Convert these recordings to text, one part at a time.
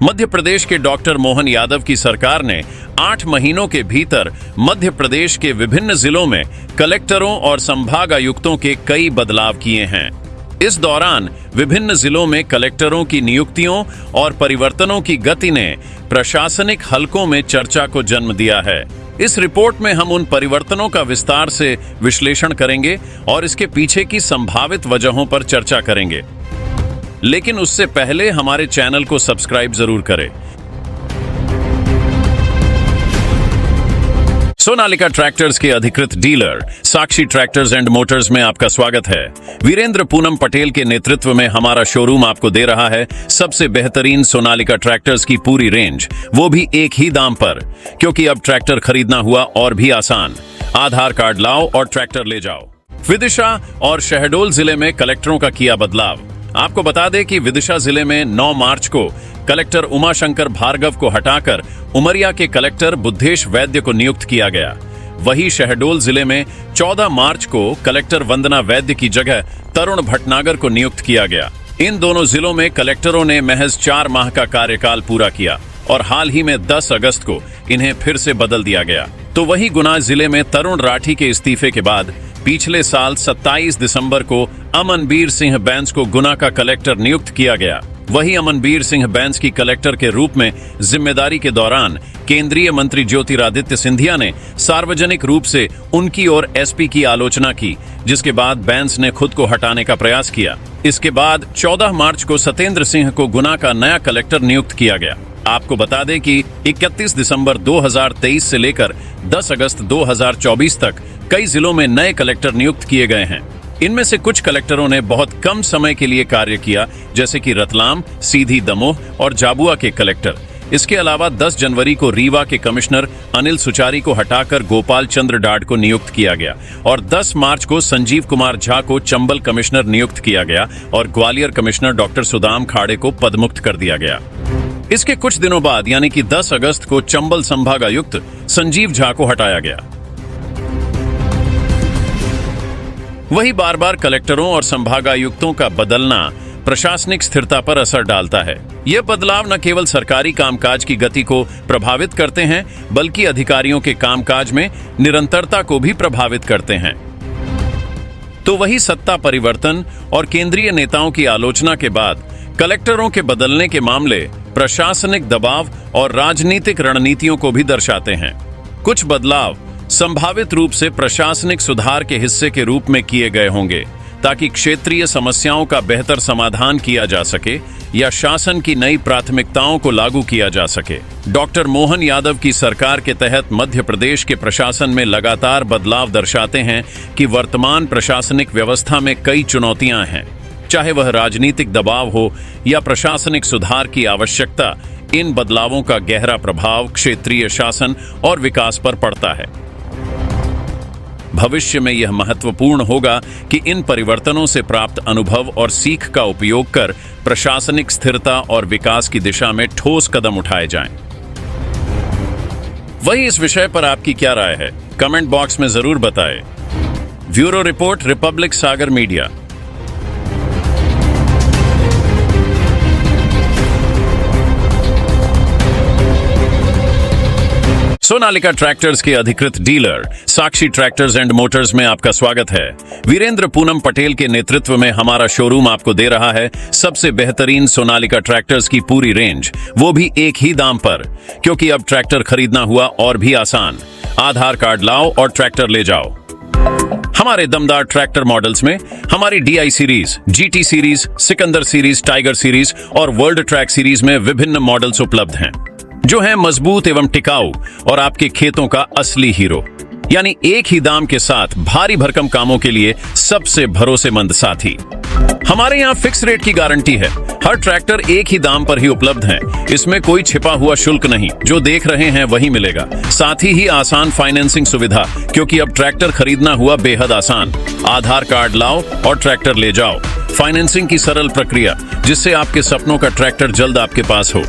मध्य प्रदेश के डॉक्टर मोहन यादव की सरकार ने 8 महीनों के भीतर मध्य प्रदेश के विभिन्न जिलों में कलेक्टरों और संभागायुक्तों के कई बदलाव किए हैं। इस दौरान विभिन्न जिलों में कलेक्टरों की नियुक्तियों और परिवर्तनों की गति ने प्रशासनिक हलकों में चर्चा को जन्म दिया है। इस रिपोर्ट में हम उन परिवर्तनों का विस्तार से विश्लेषण करेंगे और इसके पीछे की संभावित वजहों पर चर्चा करेंगे। लेकिन उससे पहले हमारे चैनल को सब्सक्राइब जरूर करें। सोनालिका ट्रैक्टर्स के अधिकृत dealer Sakshi tractors and Motors में आपका स्वागत है। वीरेंद्र पूनम पटेल के नेतृत्व में हमारा शोरूम आपको दे रहा है सबसे बेहतरीन सोनालिका ट्रैक्टर्स की पूरी रेंज, वो भी एक ही दाम पर। क्योंकि अब ट्रैक्टर खरीदना हुआ और भी आसान। आधार कार्ड लाओ और ट्रैक्टर ले जाओ। विदिशा और शहडोल जिले में कलेक्टरों का किया बदलाव। आपको बता दें कि विदिशा जिले में 9 मार्च को कलेक्टर उमाशंकर भार्गव को हटाकर उमरिया के कलेक्टर बुद्धेश वैद्य को नियुक्त किया गया। वहीं शहडोल जिले में 14 मार्च को कलेक्टर वंदना वैद्य की जगह तरुण भटनागर को नियुक्त किया गया। इन दोनों जिलों में कलेक्टरों ने महज 4 माह का कार्यकाल पूरा किया और हाल ही में 10 अगस्त को इन्हें फिर से बदल दिया गया। तो वहीं गुना जिले में तरुण राठी के इस्तीफे के बाद पिछले साल 27 दिसंबर को अमनबीर सिंह बैंस को गुना का कलेक्टर नियुक्त किया गया। वहीं अमनबीर सिंह बैंस की कलेक्टर के रूप में जिम्मेदारी के दौरान केंद्रीय मंत्री ज्योतिरादित्य सिंधिया ने सार्वजनिक रूप से उनकी और एसपी की आलोचना की, जिसके बाद बैंस ने खुद को हटाने का प्रयास किया। इसके बाद 14 मार्च को सत्येंद्र सिंह को गुना का नया कलेक्टर नियुक्त किया गया। आपको बता दें कि 31 दिसंबर 2023 से लेकर 10 अगस्त 2024 तक कई जिलों में नए कलेक्टर नियुक्त किए गए हैं। इनमें से कुछ कलेक्टरों ने बहुत कम समय के लिए कार्य किया, जैसे कि रतलाम, सीधी, दमोह और झाबुआ के कलेक्टर। इसके अलावा 10 जनवरी को रीवा के कमिश्नर अनिल सुचारी को हटाकर गोपाल चंद्र डाड को नियुक्त किया गया और 10 मार्च को संजीव कुमार झा को चंबल कमिश्नर नियुक्त किया गया और ग्वालियर कमिश्नर डॉक्टर सुदाम खाड़े को पदमुक्त कर दिया गया। इसके कुछ दिनों बाद यानी कि 10 अगस्त को चंबल संभागायुक्त संजीव झा को हटाया गया। वही बार बार कलेक्टरों और संभागायुक्तों का बदलना प्रशासनिक स्थिरता पर असर डालता है। ये बदलाव न केवल सरकारी कामकाज की गति को प्रभावित करते हैं, बल्कि अधिकारियों के कामकाज में निरंतरता को भी प्रभावित करते हैं। तो वही सत्ता परिवर्तन और केंद्रीय नेताओं की आलोचना के बाद कलेक्टरों के बदलने के मामले प्रशासनिक दबाव और राजनीतिक रणनीतियों को भी दर्शाते हैं। कुछ बदलाव संभावित रूप से प्रशासनिक सुधार के हिस्से के रूप में किए गए होंगे, ताकि क्षेत्रीय समस्याओं का बेहतर समाधान किया जा सके या शासन की नई प्राथमिकताओं को लागू किया जा सके। डॉक्टर मोहन यादव की सरकार के तहत मध्य प्रदेश के प्रशासन में लगातार बदलाव दर्शाते हैं कि वर्तमान प्रशासनिक व्यवस्था में कई चुनौतियां हैं। चाहे वह राजनीतिक दबाव हो या प्रशासनिक सुधार की आवश्यकता, इन बदलावों का गहरा प्रभाव क्षेत्रीय शासन और विकास पर पड़ता है। भविष्य में यह महत्वपूर्ण होगा कि इन परिवर्तनों से प्राप्त अनुभव और सीख का उपयोग कर प्रशासनिक स्थिरता और विकास की दिशा में ठोस कदम उठाए जाएं। वही इस विषय पर आपकी क्या राय है, कमेंट बॉक्स में जरूर बताएं। ब्यूरो रिपोर्ट, रिपब्लिक सागर मीडिया। सोनालिका ट्रैक्टर्स के अधिकृत dealer Sakshi tractors and Motors में आपका स्वागत है। वीरेंद्र पूनम पटेल के नेतृत्व में हमारा शोरूम आपको दे रहा है सबसे बेहतरीन सोनालिका ट्रैक्टर्स की पूरी रेंज, वो भी एक ही दाम पर। क्योंकि अब ट्रैक्टर खरीदना हुआ और भी आसान। आधार कार्ड लाओ और ट्रैक्टर ले जाओ। हमारे दमदार ट्रैक्टर मॉडल्स में हमारी DI series, GT series, Sikandar series, tiger series और वर्ल्ड ट्रैक सीरीज में विभिन्न मॉडल्स उपलब्ध हैं, जो हैं मजबूत एवं टिकाऊ और आपके खेतों का असली हीरो। यानी एक ही दाम के साथ भारी भरकम कामों के लिए सबसे भरोसेमंद साथी। हमारे यहाँ फिक्स रेट की गारंटी है। हर ट्रैक्टर एक ही दाम पर ही उपलब्ध है। इसमें कोई छिपा हुआ शुल्क नहीं, जो देख रहे हैं वही मिलेगा। साथ ही आसान फाइनेंसिंग सुविधा, क्योंकि अब ट्रैक्टर खरीदना हुआ बेहद आसान। आधार कार्ड लाओ और ट्रैक्टर ले जाओ। फाइनेंसिंग की सरल प्रक्रिया, जिससे आपके सपनों का ट्रैक्टर जल्द आपके पास हो।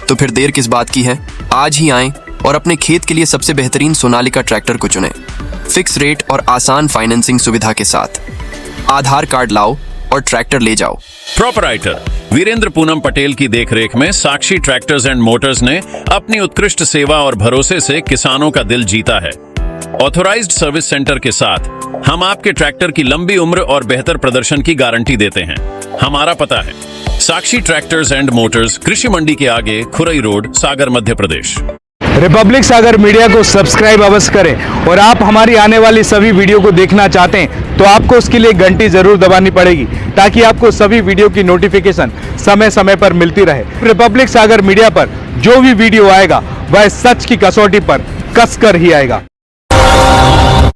तो फिर देर किस बात की है, आज ही आएं और अपने खेत के लिए सबसे बेहतरीन सोनालिका ट्रैक्टर को चुनें। फिक्स रेट और आसान फाइनेंसिंग सुविधा के साथ। आधार कार्ड लाओ और ट्रैक्टर ले जाओ। प्रोपराइटर वीरेंद्र पूनम पटेल की देखरेख में साक्षी ट्रैक्टर्स एंड मोटर्स ने अपनी उत्कृष्ट सेवा और भरोसे से किसानों का दिल जीता है। ऑथोराइज्ड सर्विस सेंटर के साथ हम आपके ट्रैक्टर की लंबी उम्र और बेहतर प्रदर्शन की गारंटी देते हैं। हमारा पता है साक्षी ट्रैक्टर्स एंड मोटर्स, कृषि मंडी के आगे, खुरई रोड, सागर, मध्य प्रदेश। रिपब्लिक सागर मीडिया को सब्सक्राइब अवश्य करें और आप हमारी आने वाली सभी वीडियो को देखना चाहते हैं तो आपको उसके लिए घंटी जरूर दबानी पड़ेगी ताकि आपको सभी वीडियो की नोटिफिकेशन समय समय पर मिलती रहे। रिपब्लिक सागर मीडिया पर जो भी वीडियो आएगा वह सच की कसौटी पर कसकर ही आएगा।